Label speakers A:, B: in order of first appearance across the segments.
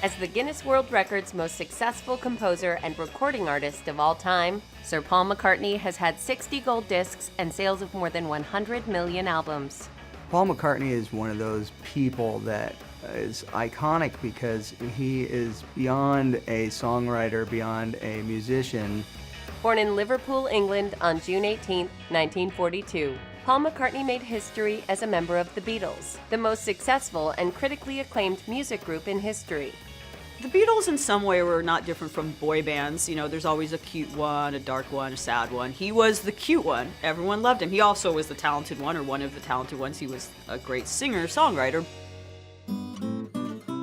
A: As the Guinness World Records most successful composer and recording artist of all time, Sir Paul McCartney has had 60 gold discs and sales of more than 100 million albums.
B: Paul McCartney is one of those people that is iconic because he is beyond a songwriter, beyond a musician.
A: Born in Liverpool, England on June 18, 1942, Paul McCartney made history as a member of the Beatles, the most successful and critically acclaimed music group in history.
C: The Beatles in some way were not different from boy bands. You know, there's always a cute one, a dark one, a sad one. He was the cute one. Everyone loved him. He also was the talented one, or one of the talented ones. He was a great singer, songwriter.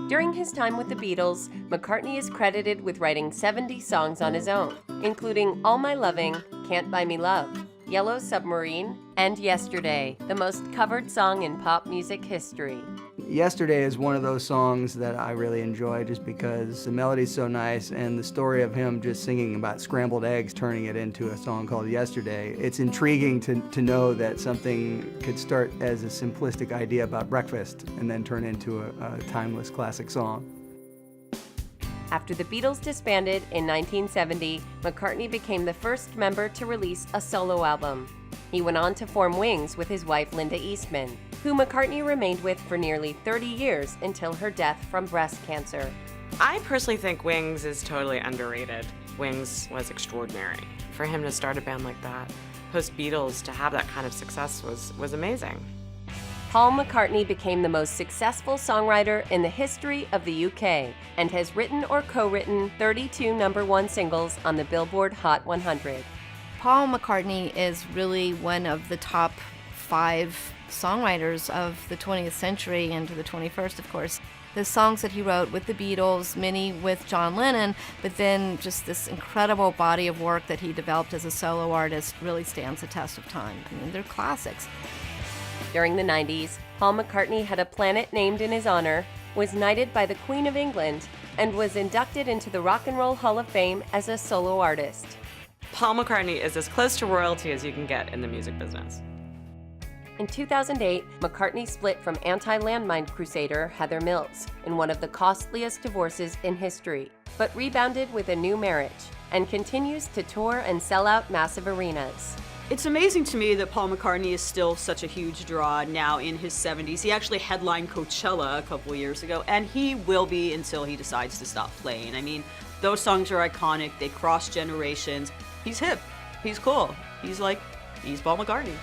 A: During his time with the Beatles, McCartney is credited with writing 70 songs on his own, including All My Loving, Can't Buy Me Love, Yellow Submarine, and Yesterday, the most covered song in pop music history.
B: Yesterday is one of those songs that I really enjoy just because the melody's so nice, and the story of him just singing about scrambled eggs, turning it into a song called Yesterday. It's intriguing to know that something could start as a simplistic idea about breakfast and then turn into a timeless classic song.
A: After the Beatles disbanded in 1970, McCartney became the first member to release a solo album. He went on to form Wings with his wife Linda Eastman, who McCartney remained with for nearly 30 years until her death from breast cancer.
D: I personally think Wings is totally underrated. Wings was extraordinary. For him to start a band like that, post-Beatles, to have that kind of success was amazing.
A: Paul McCartney became the most successful songwriter in the history of the UK and has written or co-written 32 #1 singles on the Billboard Hot 100.
E: Paul McCartney is really one of the top 5 songwriters of the 20th century and to the 21st, of course. The songs that he wrote with the Beatles, many with John Lennon, but then just this incredible body of work that he developed as a solo artist really stands the test of time. I mean, they're classics.
A: During the 90s, Paul McCartney had a planet named in his honor, was knighted by the Queen of England, and was inducted into the Rock and Roll Hall of Fame as a solo artist.
D: Paul McCartney is as close to royalty as you can get in the music business.
A: In 2008, McCartney split from anti-landmine crusader Heather Mills in one of the costliest divorces in history, but rebounded with a new marriage and continues to tour and sell out massive arenas.
C: It's amazing to me that Paul McCartney is still such a huge draw now in his 70s. He actually headlined Coachella a couple years ago, and he will be until he decides to stop playing. I mean, those songs are iconic. They cross generations. He's hip. He's cool. He's Paul McCartney.